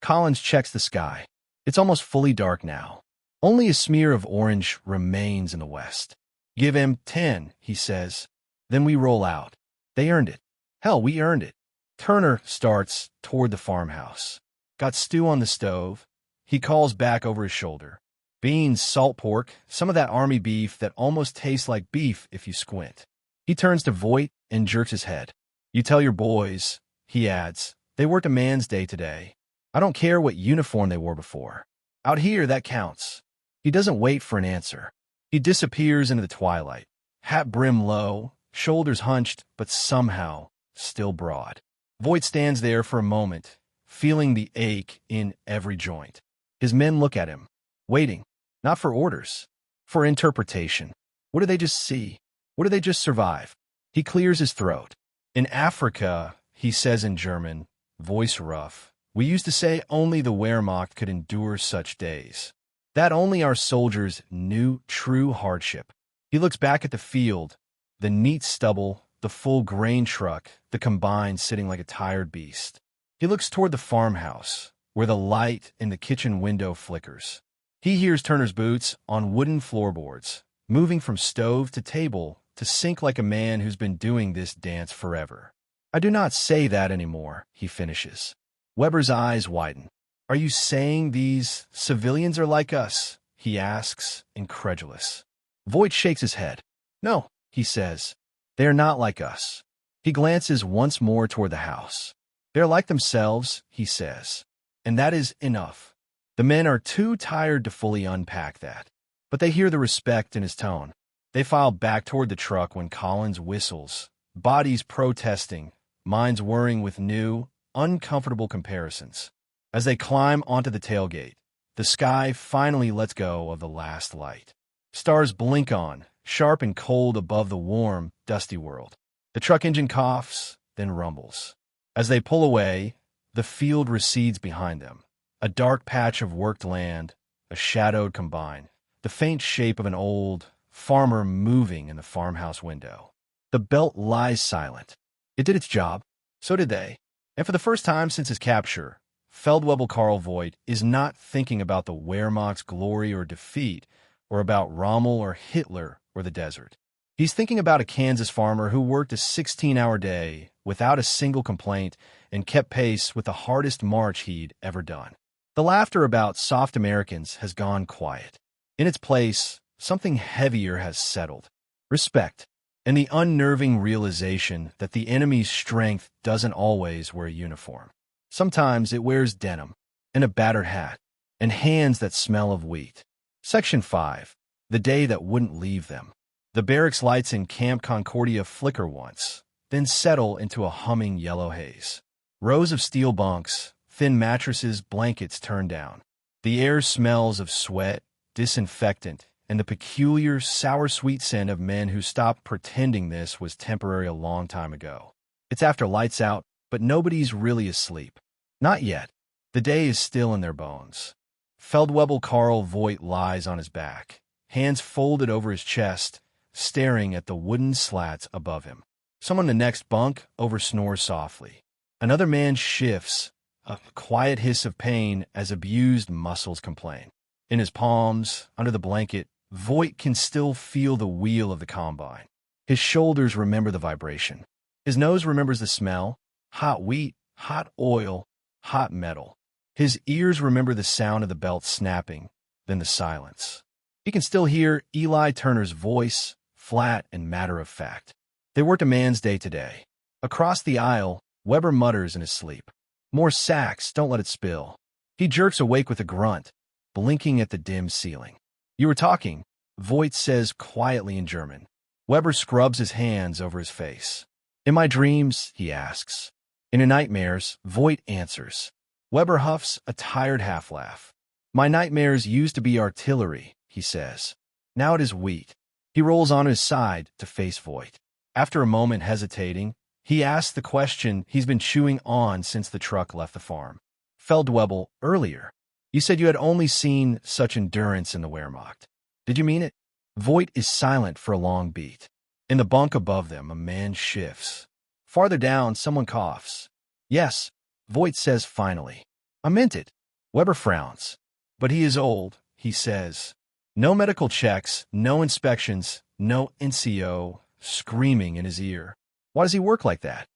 Collins checks the sky. It's almost fully dark now. Only a smear of orange remains in the west. Give him 10, he says. Then we roll out. They earned it. Hell, we earned it. Turner starts toward the farmhouse. Got stew on the stove. He calls back over his shoulder. Beans, salt pork, some of that army beef that almost tastes like beef if you squint. He turns to Voigt and jerks his head. You tell your boys, he adds, they worked a man's day today. I don't care what uniform they wore before. Out here, that counts. He doesn't wait for an answer. He disappears into the twilight, hat brim low, shoulders hunched, but somehow still broad. Voigt stands there for a moment, feeling the ache in every joint. His men look at him, waiting, not for orders, for interpretation. What do they just see? What do they just survive? He clears his throat. In Africa, he says in German, voice rough, we used to say only the Wehrmacht could endure such days. That only our soldiers knew true hardship. He looks back at the field, the neat stubble, the full grain truck, the combine sitting like a tired beast. He looks toward the farmhouse, where the light in the kitchen window flickers. He hears Turner's boots on wooden floorboards, moving from stove to table to sink like a man who's been doing this dance forever. I do not say that anymore, he finishes. Weber's eyes widen. Are you saying these civilians are like us? He asks, incredulous. Voigt shakes his head. No, he says. They are not like us. He glances once more toward the house. They're like themselves, he says. And that is enough. The men are too tired to fully unpack that. But they hear the respect in his tone. They file back toward the truck when Collins whistles, bodies protesting, minds whirring with new, uncomfortable comparisons. As they climb onto the tailgate, the sky finally lets go of the last light. Stars blink on, sharp and cold above the warm, dusty world. The truck engine coughs, then rumbles. As they pull away, the field recedes behind them. A dark patch of worked land, a shadowed combine, the faint shape of an old farmer moving in the farmhouse window. The belt lies silent. It did its job. So did they. And for the first time since his capture, Feldwebel Karl Voigt is not thinking about the Wehrmacht's glory or defeat, or about Rommel or Hitler or the desert. He's thinking about a Kansas farmer who worked a 16-hour day without a single complaint and kept pace with the hardest march he'd ever done. The laughter about soft Americans has gone quiet. In its place, something heavier has settled. Respect, and the unnerving realization that the enemy's strength doesn't always wear a uniform. Sometimes it wears denim, and a battered hat, and hands that smell of wheat. Section 5. The day that wouldn't leave them. The barracks lights in Camp Concordia flicker once, then settle into a humming yellow haze. Rows of steel bunks, thin mattresses, blankets turned down. The air smells of sweat, disinfectant, and the peculiar, sour-sweet scent of men who stopped pretending this was temporary a long time ago. It's after lights out, but nobody's really asleep. Not yet. The day is still in their bones. Feldwebel Karl Voigt lies on his back, hands folded over his chest, staring at the wooden slats above him. Someone in the next bunk over-snores softly. Another man shifts, a quiet hiss of pain as abused muscles complain. In his palms, under the blanket, Voigt can still feel the wheel of the combine. His shoulders remember the vibration. His nose remembers the smell, hot wheat, hot oil, hot metal. His ears remember the sound of the belt snapping, then the silence. He can still hear Eli Turner's voice, flat and matter-of-fact. They worked a man's day today. Across the aisle, Weber mutters in his sleep. More sacks, don't let it spill. He jerks awake with a grunt, blinking at the dim ceiling. You were talking, Voigt says quietly in German. Weber scrubs his hands over his face. In my dreams, he asks. In your nightmares, Voigt answers. Weber huffs a tired half-laugh. My nightmares used to be artillery, he says. Now it is wheat. He rolls on his side to face Voigt. After a moment hesitating, he asks the question he's been chewing on since the truck left the farm. Feldwebel, earlier, you said you had only seen such endurance in the Wehrmacht. Did you mean it? Voigt is silent for a long beat. In the bunk above them, a man shifts. Farther down, someone coughs. Yes, Voigt says finally. I meant it. Weber frowns. But he is old, he says. No medical checks, no inspections, no NCO, screaming in his ear. Why does he work like that?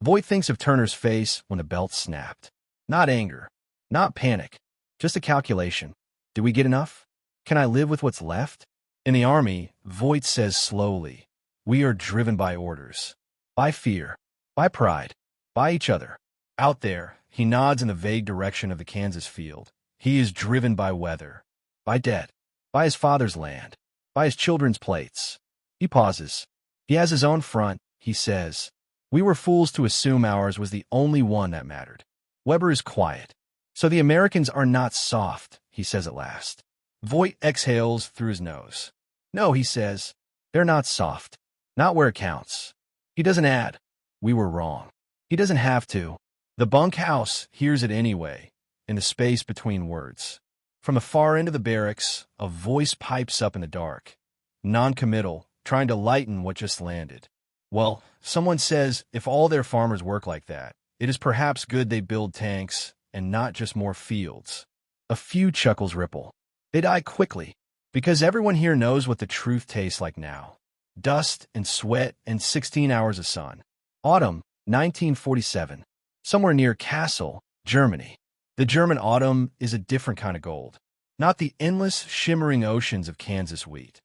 Voigt thinks of Turner's face when the belt snapped. Not anger, not panic, just a calculation. Did we get enough? Can I live with what's left? In the army, Voigt says slowly, we are driven by orders, by fear, by pride, by each other. Out there, he nods in the vague direction of the Kansas field. He is driven by weather, by debt, by his father's land, by his children's plates. He pauses. He has his own front, he says. We were fools to assume ours was the only one that mattered. Weber is quiet. So the Americans are not soft, he says at last. Voigt exhales through his nose. No, he says, they're not soft. Not where it counts. He doesn't add, we were wrong. He doesn't have to. The bunkhouse hears it anyway, in the space between words. From the far end of the barracks, a voice pipes up in the dark. Non-committal, trying to lighten what just landed. Well, someone says if all their farmers work like that, it is perhaps good they build tanks and not just more fields. A few chuckles ripple. They die quickly, because everyone here knows what the truth tastes like now. Dust and sweat and 16 hours of sun. Autumn, 1947. Somewhere near Kassel, Germany. The German autumn is a different kind of gold. Not the endless, shimmering oceans of Kansas wheat.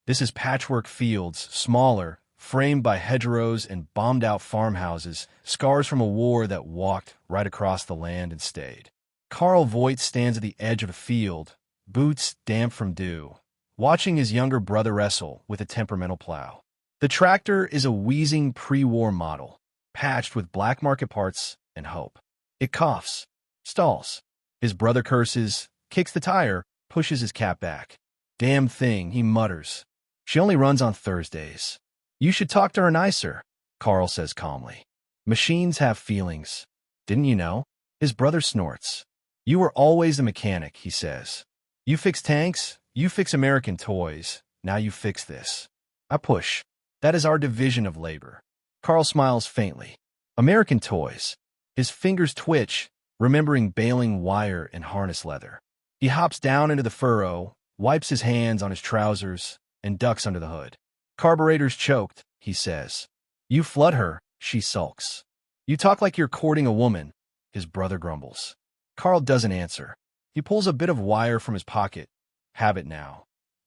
This is patchwork fields, smaller, framed by hedgerows and bombed-out farmhouses, scars from a war that walked right across the land and stayed. Karl Voigt stands at the edge of a field, boots damp from dew, watching his younger brother wrestle with a temperamental plow. The tractor is a wheezing pre-war model, patched with black market parts and hope. It coughs, stalls. His brother curses, kicks the tire, pushes his cap back. Damn thing, he mutters. She only runs on Thursdays. You should talk to her nicer, Karl says calmly. Machines have feelings. Didn't you know? His brother snorts. You were always the mechanic, he says. You fix tanks, you fix American toys, now you fix this. I push. That is our division of labor. Karl smiles faintly. American toys. His fingers twitch, remembering baling wire and harness leather. He hops down into the furrow, wipes his hands on his trousers, and ducks under the hood. Carburetor's choked, he says. You flood her, she sulks. You talk like you're courting a woman, his brother grumbles. Karl doesn't answer. He pulls a bit of wire from his pocket, habit now,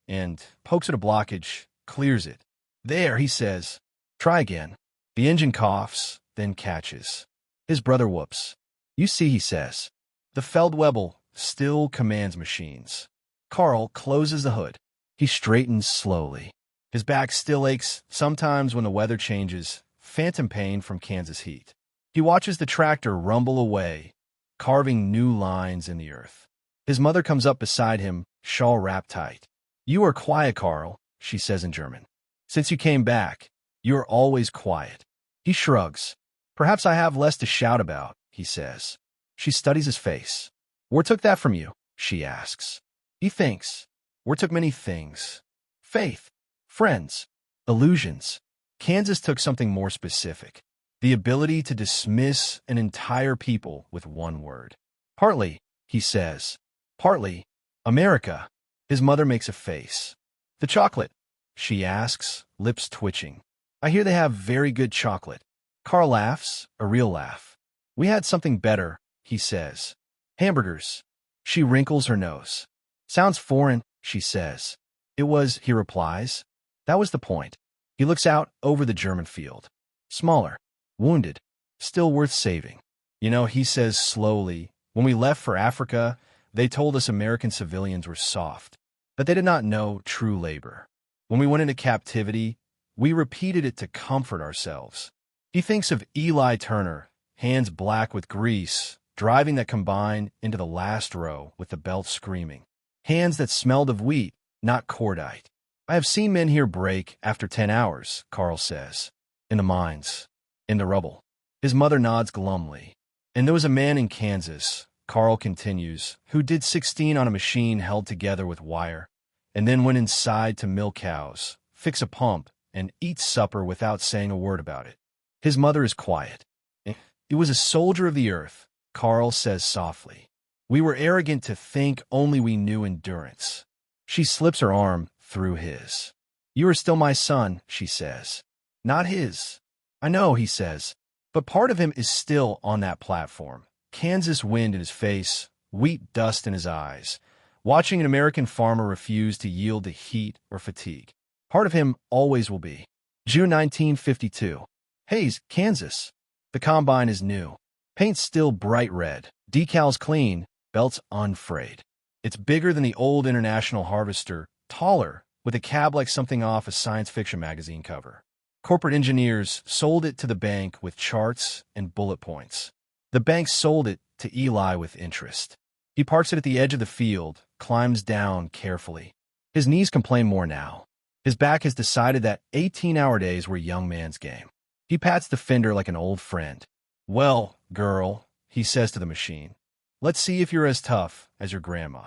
and pokes at a blockage, clears it. There, he says. Try again. The engine coughs, then catches. His brother whoops. You see, he says. The Feldwebel still commands machines. Carl closes the hood. He straightens slowly. His back still aches, sometimes when the weather changes, phantom pain from Kansas heat. He watches the tractor rumble away, carving new lines in the earth. His mother comes up beside him, shawl wrapped tight. You are quiet, Carl, she says in German. Since you came back, you are always quiet. He shrugs. Perhaps I have less to shout about, he says. She studies his face. Where took that from you? She asks. He thinks. Where took many things. Faith, friends, illusions. Kansas took something more specific. The ability to dismiss an entire people with one word. Partly, he says. Partly, America. His mother makes a face. The chocolate, she asks, lips twitching. I hear they have very good chocolate. Carl laughs, a real laugh. We had something better, he says. Hamburgers. She wrinkles her nose. Sounds foreign, she says. It was, he replies. That was the point. He looks out over the German field. Smaller, wounded, still worth saving. You know, he says slowly, when we left for Africa, they told us American civilians were soft, that they did not know true labor. When we went into captivity, we repeated it to comfort ourselves. He thinks of Eli Turner, hands black with grease, driving that combine into the last row with the belt screaming. Hands that smelled of wheat, not cordite. I have seen men here break after 10 hours, Carl says. In the mines. In the rubble. His mother nods glumly. And there was a man in Kansas, Carl continues, who did 16 on a machine held together with wire, and then went inside to milk cows, fix a pump, and eat supper without saying a word about it. His mother is quiet. It was a soldier of the earth, Carl says softly. We were arrogant to think only we knew endurance. She slips her arm through his. You are still my son, she says. Not his. I know, he says, but part of him is still on that platform. Kansas wind in his face, wheat dust in his eyes, watching an American farmer refuse to yield to heat or fatigue. Part of him always will be. June 1952. Hays, Kansas. The combine is new. Paint's still bright red. Decals clean, belts unfrayed. It's bigger than the old International Harvester, taller, with a cab like something off a science fiction magazine cover. Corporate engineers sold it to the bank with charts and bullet points. The bank sold it to Eli with interest. He parks it at the edge of the field, climbs down carefully. His knees complain more now. His back has decided that 18-hour days were young man's game. He pats the fender like an old friend. Well, girl, he says to the machine, let's see if you're as tough as your grandma.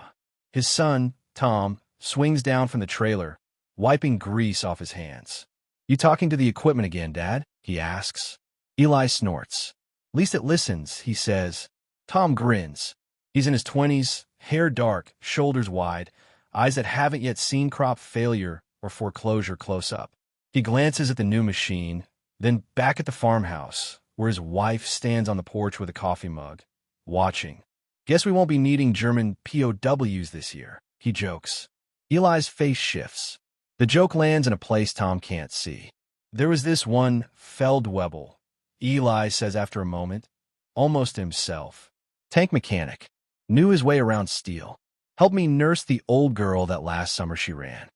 His son, Tom, swings down from the trailer, wiping grease off his hands. You talking to the equipment again, Dad? He asks. Eli snorts. At least it listens, he says. Tom grins. He's in his 20s, hair dark, shoulders wide, eyes that haven't yet seen crop failure or foreclosure close up. He glances at the new machine, then back at the farmhouse, where his wife stands on the porch with a coffee mug, watching. Guess we won't be needing German POWs this year, he jokes. Eli's face shifts. The joke lands in a place Tom can't see. There was this one Feldwebel, Eli says after a moment, almost himself. Tank mechanic. Knew his way around steel. Helped me nurse the old girl that last summer she ran.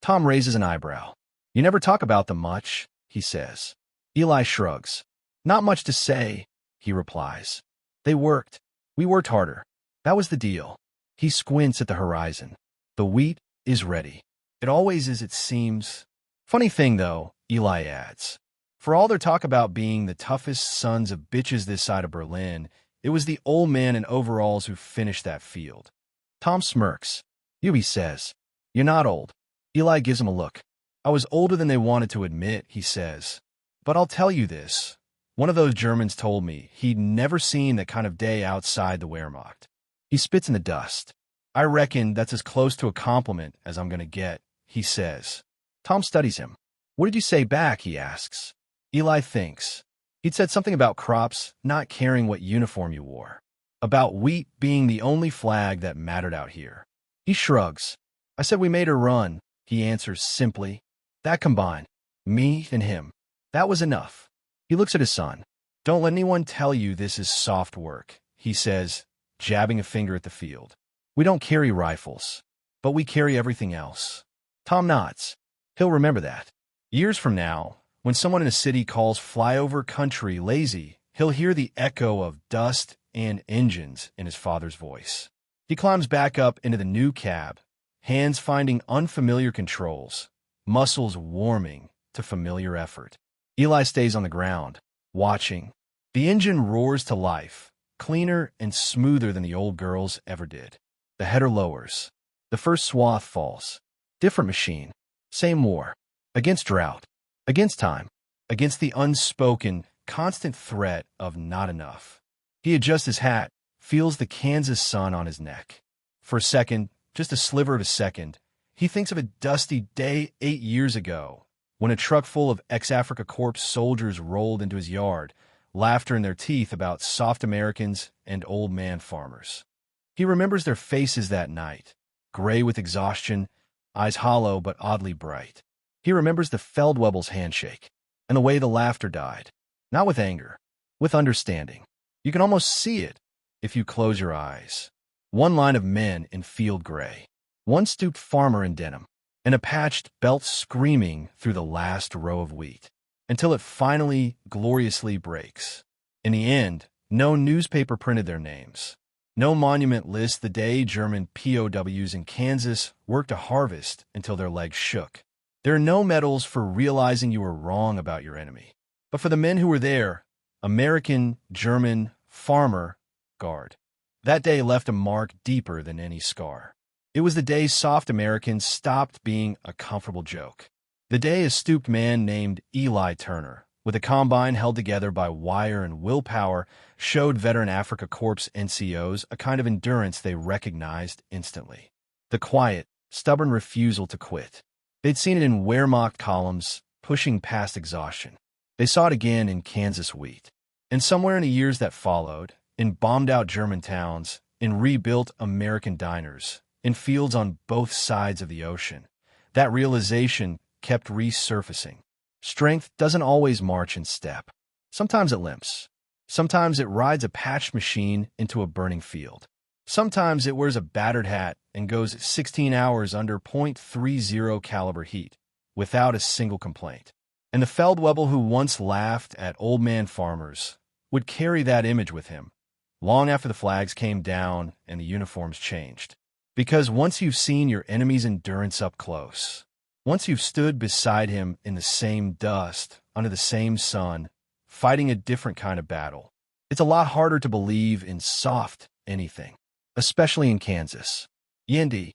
Tom raises an eyebrow. You never talk about them much, he says. Eli shrugs. Not much to say, he replies. They worked. We worked harder. That was the deal. He squints at the horizon. The wheat is ready. It always is, it seems. Funny thing, though, Eli adds. For all their talk about being the toughest sons of bitches this side of Berlin, it was the old man in overalls who finished that field. Tom smirks. He says, You're not old. Eli gives him a look. I was older than they wanted to admit, he says. But I'll tell you this. One of those Germans told me he'd never seen that kind of day outside the Wehrmacht. He spits in the dust. I reckon that's as close to a compliment as I'm going to get, he says. Tom studies him. What did you say back, he asks. Eli thinks. He'd said something about crops, not caring what uniform you wore. about wheat being the only flag that mattered out here. He shrugs. I said we made her run, he answers simply. That combined, me and him, that was enough. He looks at his son. Don't let anyone tell you this is soft work, he says, jabbing a finger at the field. We don't carry rifles, but we carry everything else. Tom nods. He'll remember that. Years from now, when someone in a city calls flyover country lazy, he'll hear the echo of dust and engines in his father's voice. He climbs back up into the new cab, hands finding unfamiliar controls, muscles warming to familiar effort. Eli stays on the ground, watching. The engine roars to life, cleaner and smoother than the old girls ever did. The header lowers. The first swath falls. Different machine. Same war. Against drought. Against time. Against the unspoken, constant threat of not enough. He adjusts his hat, feels the Kansas sun on his neck. For a second, just a sliver of a second, he thinks of a dusty day 8 years ago, when a truck full of ex-Africa Corps soldiers rolled into his yard, laughter in their teeth about soft Americans and old man farmers. He remembers their faces that night, gray with exhaustion, eyes hollow but oddly bright. He remembers the Feldwebel's handshake, and the way the laughter died. Not with anger, with understanding. You can almost see it if you close your eyes. One line of men in field gray, one stooped farmer in denim, and a patched belt screaming through the last row of wheat, until it finally gloriously breaks. In the end, no newspaper printed their names. No monument lists the day German POWs in Kansas worked to harvest until their legs shook. There are no medals for realizing you were wrong about your enemy. But for the men who were there, American, German, farmer, guard, that day left a mark deeper than any scar. It was the day soft Americans stopped being a comfortable joke. The day a stooped man named Eli Turner, with a combine held together by wire and willpower, showed veteran Africa Corps NCOs a kind of endurance they recognized instantly. The quiet, stubborn refusal to quit. They'd seen it in Wehrmacht columns, pushing past exhaustion. They saw it again in Kansas wheat. And somewhere in the years that followed, in bombed-out German towns, in rebuilt American diners, in fields on both sides of the ocean, that realization kept resurfacing. Strength doesn't always march in step. Sometimes it limps. Sometimes it rides a patched machine into a burning field. Sometimes it wears a battered hat and goes 16 hours under .30 caliber heat, without a single complaint. And the Feldwebel who once laughed at old man farmers would carry that image with him, long after the flags came down and the uniforms changed. Because once you've seen your enemy's endurance up close, once you've stood beside him in the same dust, under the same sun, fighting a different kind of battle, it's a lot harder to believe in soft anything, especially in Kansas. Yendi,